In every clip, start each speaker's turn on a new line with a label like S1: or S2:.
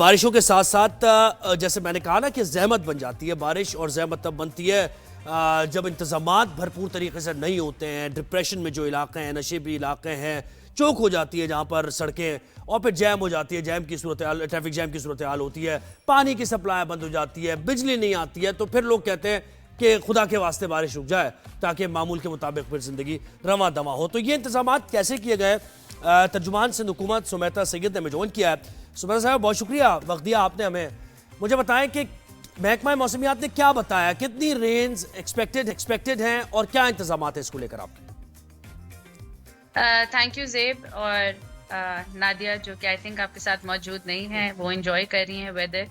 S1: बारिशों के साथ साथ जैसे मैंने कहा ना कि जहमत बन जाती है बारिश, और जहमत तब बनती है जब इंतजामात भरपूर तरीके से नहीं होते हैं। डिप्रेशन में जो इलाके हैं, नशेबी इलाके हैं, चौक हो जाती है जहाँ पर सड़कें, और फिर जैम हो जाती है, जैम की सूरत हाल, ट्रैफिक जैम की सूरत हाल होती है, पानी की सप्लाई बंद हो जाती है, बिजली नहीं आती है। तो फिर लोग कहते हैं कि खुदा के वास्ते बारिश रुक जाए ताकि मामूल के मुताबिक फिर जिंदगी रवां दवा हो। तो ये इंतजामात कैसे किए गए, तर्जुमान सिंध हुकूमत सुमेता सैयद ने हमें ज्वाइन किया है। सुमेता साहब, बहुत शुक्रिया वक्त दिया आपने हमें। मुझे बताएं कि महकमा मौसमियात ने क्या बताया, कितनी रेंज एक्सपेक्टेड हैं और क्या इंतजाम है इसको लेकर आपके?
S2: थैंक यू ज़ेब और नादिया, जो कि आई थिंक आपके साथ मौजूद नहीं है, वो एंजॉय कर रही हैं वेदर।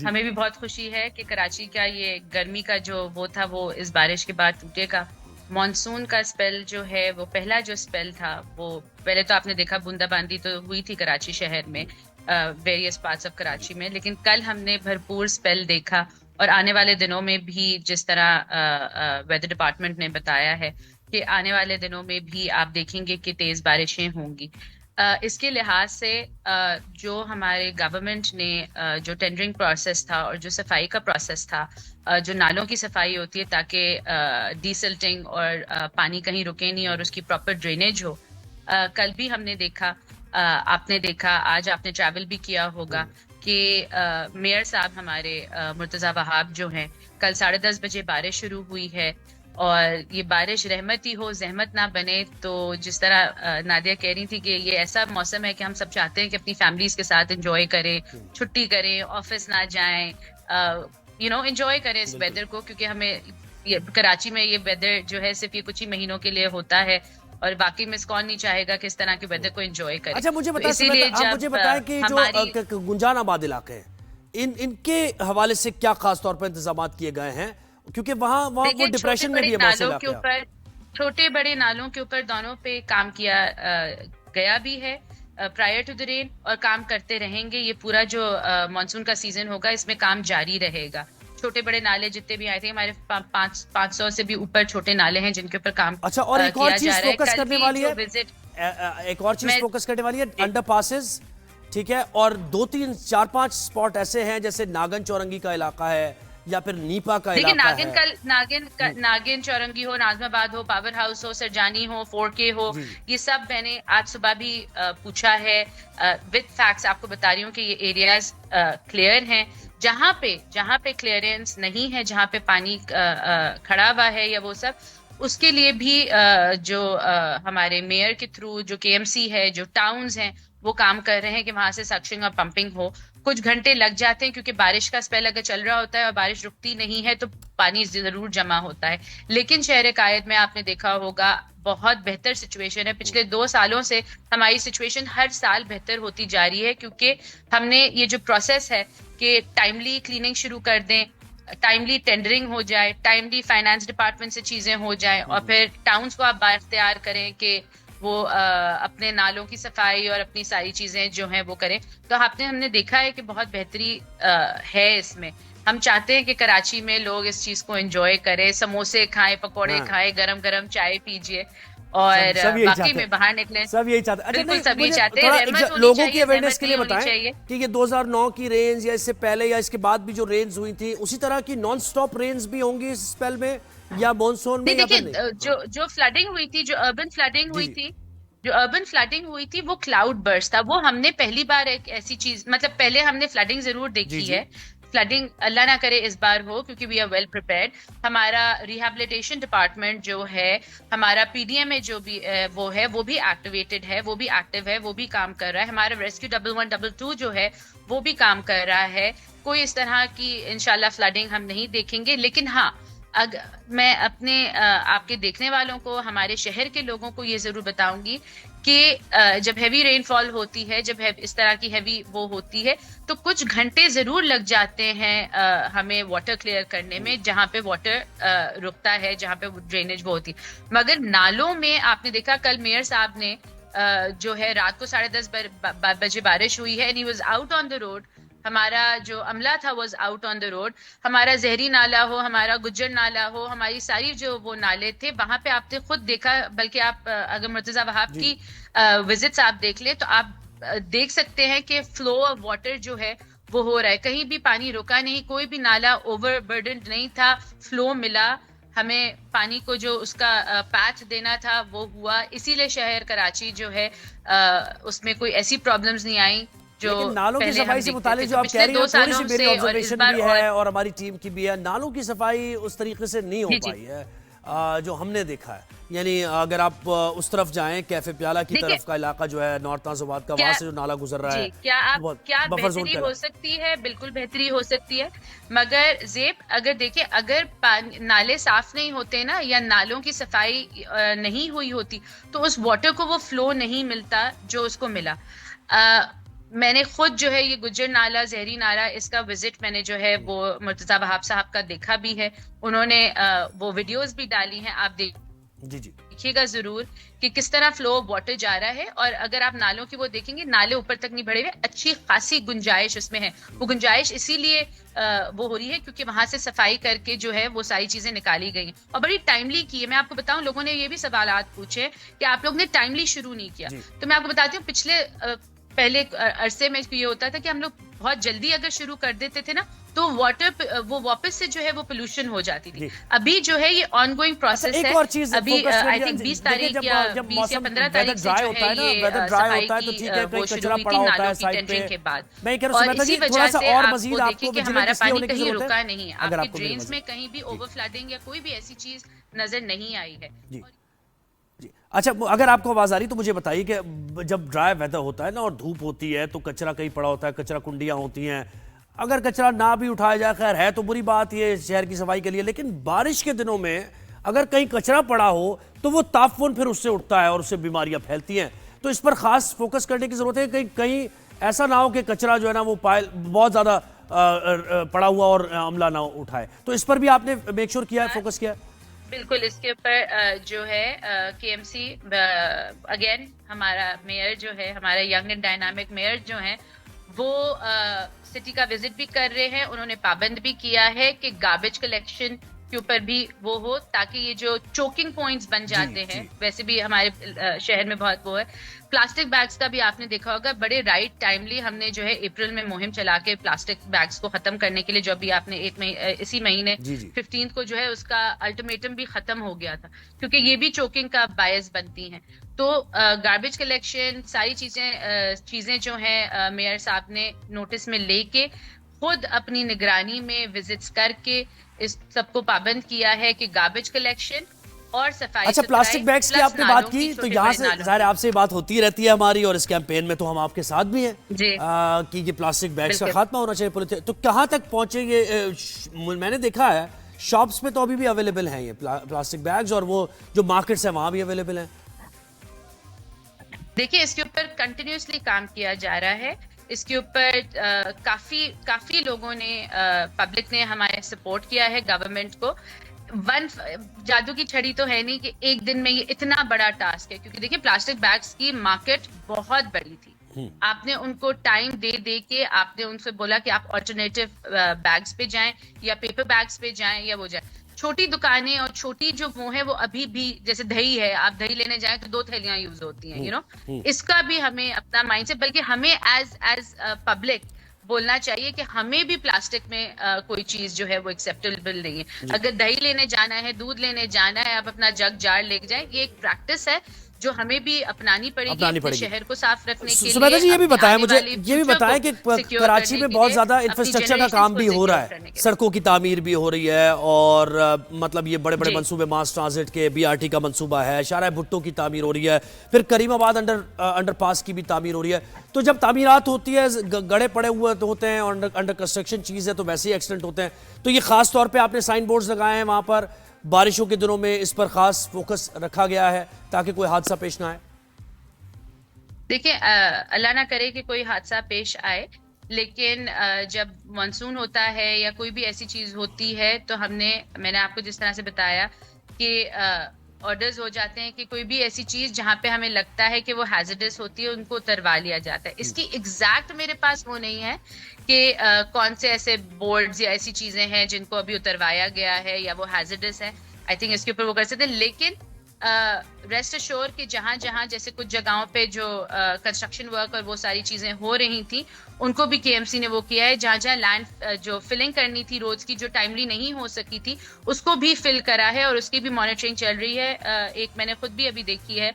S2: हमें भी बहुत खुशी है कि कराची का ये गर्मी का जो वो था वो इस बारिश के बाद टूटेगा। मॉनसून का स्पेल जो है, वो पहला जो स्पेल था, वो पहले तो आपने देखा बूंदाबांदी तो हुई थी कराची शहर में, वेरियस पार्ट्स ऑफ कराची में, लेकिन कल हमने भरपूर स्पेल देखा। और आने वाले दिनों में भी, जिस तरह वेदर डिपार्टमेंट ने बताया है कि आने वाले दिनों में भी आप देखेंगे कि तेज बारिशें होंगी। इसके लिहाज से जो हमारे गवर्नमेंट ने जो टेंडरिंग प्रोसेस था और जो सफाई का प्रोसेस था, जो नालों की सफाई होती है ताकि डीसिल्टिंग और पानी कहीं रुके नहीं और उसकी प्रॉपर ड्रेनेज हो, कल भी हमने देखा, आपने देखा, आज आपने ट्रैवल भी किया होगा कि मेयर साहब हमारे मुर्तज़ा वहाब जो हैं, कल 10:30 बजे बारिश शुरू हुई है। और ये बारिश रहमत ही हो, जहमत ना बने। तो जिस तरह नादिया कह रही थी कि ये ऐसा मौसम है कि हम सब चाहते हैं कि अपनी फैमिलीज के साथ एंजॉय करें, छुट्टी करें, ऑफिस ना जाएं, एंजॉय करें इस वेदर को, क्योंकि हमें कराची में ये वेदर जो है सिर्फ ये कुछ ही महीनों के लिए होता है और बाकी में कौन नहीं चाहेगा कि इस तरह के वेदर को एंजॉय करें।
S1: अच्छा, मुझे बताएं,
S2: इसीलिए
S1: मुझे बताएं कि जो गुंजान आबाद इलाके हैं, इनके हवाले से क्या खास तौर पर इंतजाम किए गए हैं, क्योंकि वहाँ वो डिप्रेशन में भी है बहुत से इलाके।
S2: छोटे बड़े नालों के ऊपर दोनों पे काम किया गया भी है प्रायर टू द रेन, और काम करते रहेंगे। ये पूरा जो मानसून का सीजन होगा इसमें काम जारी रहेगा। छोटे बड़े नाले जितने भी आए थे, हमारे 500 से भी ऊपर छोटे नाले हैं जिनके ऊपर काम
S1: अच्छा, और एक और चीज फोकस करने वाली है, एक और चीज फोकस करने वाली है, अंडर पासेस, ठीक है, और 2-3 4-5 स्पॉट ऐसे हैं जैसे नागन चौरंगी का इलाका है या फिर नीपा का इलाका है।
S2: नागिन चौरंगी हो, नाजमाबाद हो, पावर हाउस हो, सरजानी हो, 4K हो, ये सब मैंने आज सुबह भी पूछा है। विद फैक्ट्स आपको बता रही हूँ कि ये एरियाज क्लियर हैं। जहाँ पे क्लियरेंस नहीं है, जहाँ पे पानी खड़ा हुआ है या वो सब, उसके लिए भी जो हमारे मेयर के थ्रू जो KMC है, जो टाउन्स हैं, वो काम कर रहे हैं कि वहां से सक्शन और पंपिंग हो। कुछ घंटे लग जाते हैं क्योंकि बारिश का स्पेल अगर चल रहा होता है और बारिश रुकती नहीं है तो पानी जरूर जमा होता है। लेकिन शहर कायद में आपने देखा होगा बहुत बेहतर सिचुएशन है। पिछले 2 सालों से हमारी सिचुएशन हर साल बेहतर होती जा रही है, क्योंकि हमने ये जो प्रोसेस है कि टाइमली क्लीनिंग शुरू कर दें, टाइमली टेंडरिंग हो जाए, टाइमली फाइनेंस डिपार्टमेंट से चीजें हो जाएं, और फिर टाउन्स को आप बाख्तियार करें कि वो अपने नालों की सफाई और अपनी सारी चीजें जो हैं वो करें। तो हमने देखा है कि बहुत बेहतरी है इसमें। हम चाहते हैं कि कराची में लोग इस चीज को एंजॉय करें, समोसे खाएं, पकौड़े खाएं, गरम गरम चाय पीजिए, और बाकी में बाहर निकले।
S1: सब यही चाहते हैं।
S2: बिल्कुल सभी चाहते हैं।
S1: लोगों की अवेयरनेस के लिए बताएं कि ये 2009 की रेंज या इससे पहले या इसके बाद भी जो रेंज हुई थी, उसी तरह की नॉन स्टॉप रेंज भी होंगी इस स्पेल में या मॉनसून में?
S2: देखिए, जो फ्लडिंग हुई थी, जो अर्बन फ्लडिंग हुई थी, वो क्लाउड बर्स्ट था। वो हमने पहली बार एक ऐसी चीज, मतलब पहले हमने फ्लडिंग जरूर देखी है। फ्लडिंग अल्लाह ना करे इस बार हो, क्योंकि वी आर वेल प्रिपेयर्ड। हमारा रिहैबिलिटेशन डिपार्टमेंट जो है, हमारा PDMA जो भी वो भी एक्टिवेटेड है, वो भी एक्टिव है, वो भी काम कर रहा है। हमारा रेस्क्यू 1122 जो है वो भी काम कर रहा है। कोई इस तरह की इंशाल्लाह फ्लडिंग हम नहीं देखेंगे। लेकिन हाँ, मैं अपने आपके देखने वालों को, हमारे शहर के लोगों को ये जरूर बताऊंगी कि जब हैवी रेनफॉल होती है, जब इस तरह की हैवी वो होती है, तो कुछ घंटे जरूर लग जाते हैं हमें वाटर क्लियर करने में, जहाँ पे वाटर रुकता है, जहाँ पे ड्रेनेज वो होती है। मगर नालों में आपने देखा, कल मेयर साहब ने जो है रात को 10:30 बजे बारिश हुई है, and he was out on the road. हमारा जो अमला था was out on the road. हमारा जहरी नाला हो, हमारा गुज्जर नाला हो, हमारी सारी जो वो नाले थे, वहां पे आपने खुद देखा, बल्कि आप अगर मुर्तजा वहाब की विजिट्स आप देख ले तो आप देख सकते हैं कि फ्लो ऑफ वाटर जो है वो हो रहा है। कहीं भी पानी रुका नहीं, कोई भी नाला ओवरबर्डन्ड नहीं था, फ्लो मिला हमें पानी को, जो उसका पैथ देना था वो हुआ। इसीलिए शहर कराची जो है उसमें कोई ऐसी प्रॉब्लम्स नहीं आई जो
S1: लेकिन नालों की
S2: पहले
S1: सफाई
S2: हम
S1: से
S2: देखते
S1: मुतालिक
S2: थे।
S1: जो
S2: तो
S1: आप कह
S2: पिछले
S1: रही
S2: 2
S1: हैं, थोड़ी सी
S2: सालों
S1: मेरी
S2: से और इस
S1: ऑब्जर्वेशन
S2: बार
S1: भी
S2: और
S1: है और हमारी टीम की भी है, नालों की सफाई उस तरीके से नहीं हो
S2: जी जी
S1: पाई है जो हमने देखा है। यानी अगर आप उस तरफ जाएं, कैफे प्याला की
S2: देखिए
S1: तरफ का इलाका जो है नॉर्थ नाज़िबाद का,
S2: क्या
S1: वहां से जो नाला गुजर रहा
S2: जी
S1: है
S2: क्या आप
S1: बहुत
S2: क्या
S1: बफर जोन
S2: बेहतरी
S1: के
S2: हो सकती है, बिल्कुल बेहतरी हो सकती है। मगर जेब अगर देखिए, अगर नाले साफ नहीं होते ना, या नालों की सफाई नहीं हुई होती, तो उस वाटर को वो फ्लो नहीं मिलता जो उसको मिला। मैंने खुद जो है ये गुज्जर नाला, जहरी नाला, इसका विजिट मैंने जो है वो मुर्तजा वहाब साहब का देखा भी है। उन्होंने वो वीडियोस भी डाली हैं, आप
S1: जी जी
S2: देखिएगा जरूर कि किस तरह फ्लो ऑफ वाटर जा रहा है। और अगर आप नालों की वो देखेंगे, नाले ऊपर तक नहीं बढ़े हुए, अच्छी खासी गुंजाइश उसमें है। वो गुंजाइश इसीलिए वो हो रही है क्योंकि वहां से सफाई करके जो है वो सारी चीजें निकाली गई हैं और बड़ी टाइमली की है। मैं आपको बताऊं, लोगों ने ये भी सवालात पूछे कि आप लोग ने टाइमली शुरू नहीं किया। तो मैं आपको बताती हूँ, पिछले पहले अरसे में ये होता था कि हम लोग बहुत जल्दी अगर शुरू कर देते थे ना, तो वाटर वो वापस से जो है वो पोल्यूशन हो जाती थी। अभी जो है ये ऑनगोइंग प्रोसेस
S1: एक
S2: है।
S1: और चीज
S2: अभी आई थिंक 20 तारीख या 20 या 15 तारीख से जो है ये सफाई की वो शुरू हुई थी नालों की टेंडरिंग के बाद। और इसी वजह से आप वो देखिए कि हमारा पानी कहीं रुका नहीं है। आपके ड्रेन्स में कहीं भी ओवर फ्लडिंग या कोई भी ऐसी चीज नजर नहीं आई है।
S1: जी। अच्छा, अगर आपको आवाज आ रही तो मुझे बताइए कि जब ड्राई वेदर होता है ना और धूप होती है तो कचरा कहीं पड़ा होता है, कचरा कुंडियां होती हैं। अगर कचरा ना भी उठाया जाए, खैर है तो बुरी बात ये शहर की सफाई के लिए, लेकिन बारिश के दिनों में अगर कहीं कचरा पड़ा हो तो वो ताफून फिर उससे उठता है और उससे बीमारियां फैलती हैं। तो इस पर खास फोकस करने की जरूरत है। कहीं कहीं ऐसा ना हो कि कचरा जो है ना वो बहुत ज्यादा पड़ा हुआ और अमला ना उठाए। तो इस पर भी आपने मेक श्योर किया है, फोकस किया है?
S2: बिल्कुल, इसके ऊपर जो है केएमसी अगेन हमारा मेयर जो है, हमारा यंग एंड डायनामिक मेयर जो है, वो सिटी का विजिट भी कर रहे हैं। उन्होंने पाबंद भी किया है कि गार्बेज कलेक्शन के ऊपर भी वो हो, ताकि ये जो चोकिंग पॉइंट्स बन जाते हैं, वैसे भी हमारे शहर में बहुत वो है। प्लास्टिक बैग्स का भी आपने देखा होगा, बड़े राइट टाइमली हमने जो है अप्रैल में मुहिम चला के प्लास्टिक बैग्स को खत्म करने के लिए, जो अभी आपने इसी महीने 15 को जो है उसका अल्टीमेटम भी खत्म हो गया था, क्योंकि ये भी चोकिंग का बायस बनती हैं। तो गार्बेज कलेक्शन, सारी चीजें जो हैं मेयर साहब ने नोटिस में लेके खुद अपनी निगरानी में विजिट्स करके इस सबको पाबंद किया है कि गार्बेज कलेक्शन और सफाई।
S1: अच्छा, प्लास्टिक बैग्स की आपने बात की तो यहाँ से ज़ाहिर आपसे बात होती रहती है हमारी, और इस कैंपेन में तो हम आपके साथ भी हैं कि ये प्लास्टिक बैग्स का खात्मा होना चाहिए। तो कहाँ तक पहुंचे ये? मैंने देखा है शॉप्स में तो अभी भी अवेलेबल हैं ये प्लास्टिक बैग्स, और वो जो मार्केट्स है वहां भी अवेलेबल हैं।
S2: देखिए, इसके ऊपर कंटिन्यूसली काम किया जा रहा है। इसके ऊपर काफी लोगों ने, पब्लिक ने हमारे सपोर्ट किया है गवर्नमेंट को। जादू की छड़ी तो है नहीं कि एक दिन में ये इतना बड़ा टास्क है, क्योंकि देखिए प्लास्टिक बैग्स की मार्केट बहुत बड़ी थी। आपने उनको टाइम दे के आपने उनसे बोला कि आप ऑल्टरनेटिव बैग्स पे जाएं या पेपर बैग्स पे जाएं या वो जाएं। छोटी दुकानें और छोटी जो वो है वो अभी भी, जैसे दही है, आप दही लेने जाएं तो 2 थैलियां यूज होती हैं, इसका भी हमें अपना माइंडसेट, बल्कि हमें एज पब्लिक बोलना चाहिए कि हमें भी प्लास्टिक में कोई चीज जो है वो एक्सेप्टेबल नहीं है। अगर दही लेने जाना है, दूध लेने जाना है, आप अपना जग जार लेके जाएं। ये एक प्रैक्टिस है जो हमें भी अपनानी पड़ेगी शहर को साफ रखने के लिए।
S1: सुमेधा जी, ये भी बताएं मुझे, ये भी बताएं कि कराची में बहुत ज्यादा इंफ्रास्ट्रक्चर का काम भी हो रहा है, सड़कों की तामीर भी हो रही है, और मतलब ये बड़े बड़े मंसूबे, मास ट्रांजिट के, बीआरटी का मंसूबा है, शारा भुट्टो की तामीर हो रही है, फिर करीमाबाद अंडरपास की भी तामीर हो रही है। तो जब तामीरात होती है, गड़े पड़े हुए होते हैं और अंडर कंस्ट्रक्शन चीज है, तो वैसे ही एक्सीडेंट होते हैं। तो ये खास तौर पर आपने साइन बोर्ड्स लगाए हैं वहां पर, बारिशों के दिनों में इस पर खास फोकस रखा गया है ताकि कोई हादसा पेश ना आए।
S2: देखिए, अल्लाह ना करे कि कोई हादसा पेश आए, लेकिन जब मानसून होता है या कोई भी ऐसी चीज होती है तो मैंने आपको जिस तरह से बताया कि ऑर्डर्स हो जाते हैं कि कोई भी ऐसी चीज जहां पे हमें लगता है कि वो हैजर्डस होती है, उनको उतरवा लिया जाता है। इसकी एग्जैक्ट मेरे पास वो नहीं है कि कौन से ऐसे बोर्ड्स या ऐसी चीजें हैं जिनको अभी उतरवाया गया है या वो हैजर्डस है। आई थिंक इसके ऊपर वो कर सकते हैं, लेकिन रेस्ट अश्योर कि जहां जहां जैसे कुछ जगहों पे जो कंस्ट्रक्शन वर्क और वो सारी चीजें हो रही थी, उनको भी केएमसी ने वो किया है। जहां जहां लैंड जो फिलिंग करनी थी रोड्स की, जो टाइमली नहीं हो सकी थी, उसको भी फिल करा है और उसकी भी मॉनिटरिंग चल रही है। एक मैंने खुद भी अभी देखी है,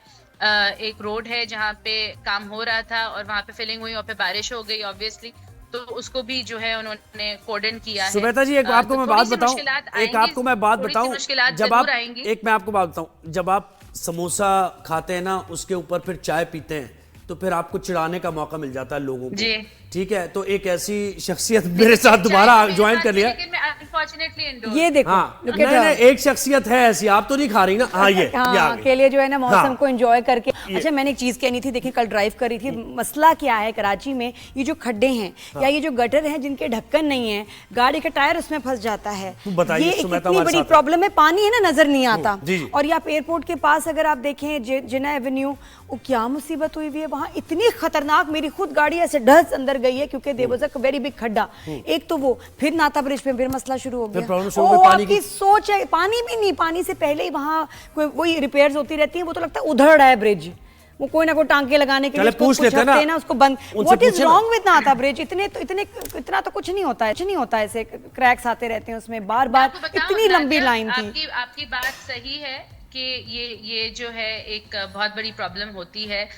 S2: एक रोड है जहाँ पे काम हो रहा था और वहां पे फिलिंग हुई और फिर बारिश हो गई ऑब्वियसली, तो उसको भी जो है उन्होंने कोर्डन किया है।
S1: सुमेधा जी, एक आपको मैं बात बताऊं, जब आप एक मैं आपको बात बताऊं, जब आप समोसा खाते हैं ना, उसके ऊपर फिर चाय पीते हैं, तो फिर आपको चिढ़ाने का मौका मिल जाता है लोगों को जी। ठीक है, तो एक ऐसी शख्सियत मेरे साथ दोबारा ज्वाइन कर लिया।
S3: ये देखो,
S1: हाँ, नहीं, एक शख्सियत है ऐसी, आप तो नहीं खा रही ना। हाँ, ये
S3: के लिए जो है ना मौसम को एंजॉय करके। अच्छा, मैंने एक चीज कहनी थी, देखिए कल ड्राइव कर रही थी, मसला क्या है कराची में, ये जो खड्डे हैं या ये जो गटर हैं जिनके ढक्कन नहीं है, गाड़ी का टायर उसमें फंस जाता है, ये इतनी बड़ी प्रॉब्लम है। पानी है ना, नजर नहीं आता। और ये आप एयरपोर्ट के पास अगर आप देखें जिना एवेन्यू, क्या मुसीबत हुई हुई है वहां, इतनी खतरनाक। मेरी खुद गाड़ी ऐसे ढस अंदर गई है क्योंकि there was a very big खड्डा। एक तो वो, फिर नाता ब्रिज पे फिर मसला शुरू हो गया। आपकी सोच है, पानी भी नहीं, पानी से पहले ही वहां वही रिपेयर्स होती रहती है। वो तो लगता है उधड़ रहा है ब्रिज, वो कोई ना कोई टांके लगाने के लिए
S1: पूछ लेते हैं ना
S3: उसको बंद। व्हाट इज रॉन्ग विद नाता ब्रिज? इतना तो कुछ नहीं होता है, नहीं होता है, ऐसे क्रैक्स आते रहते हैं उसमें बार बार। इतनी लंबी लाइन थी।
S2: आपकी बात सही है कि ये जो है एक बहुत बड़ी प्रॉब्लम होती है।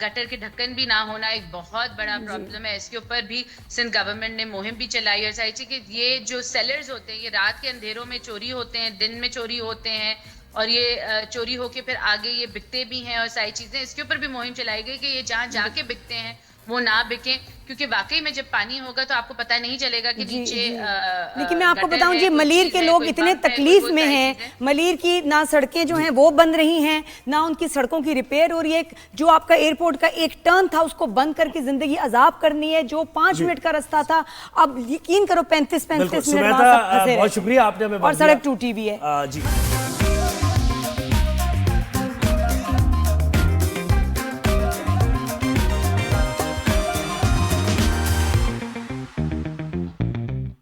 S2: गटर के ढक्कन भी ना होना एक बहुत बड़ा प्रॉब्लम है। इसके ऊपर भी सिंध गवर्नमेंट ने मुहिम भी चलाई है सारी चीज कि ये जो सेलर्स होते हैं, ये रात के अंधेरों में चोरी होते हैं, दिन में चोरी होते हैं, और ये चोरी होके फिर आगे ये बिकते भी हैं और सारी चीजें। इसके ऊपर भी मुहिम चलाई गई कि ये जहाँ जाके बिकते हैं वो ना बिके, क्योंकि वाकई में जब पानी होगा तो आपको पता नहीं चलेगा कि नीचे।
S3: लेकिन मैं आपको बताऊं जी, मलीर के लोग इतने तकलीफ में हैं। मलीर की ना सड़कें जो हैं वो बंद रही हैं, ना उनकी सड़कों की रिपेयर हो रही है। जो आपका एयरपोर्ट का एक टर्न था उसको बंद करके जिंदगी अजाब करनी है। जो 5 मिनट का रास्ता था, अब यकीन करो 35 मिनट
S1: बहुत शुक्रिया आपने,
S3: और सड़क टूटी हुई है।
S1: जी।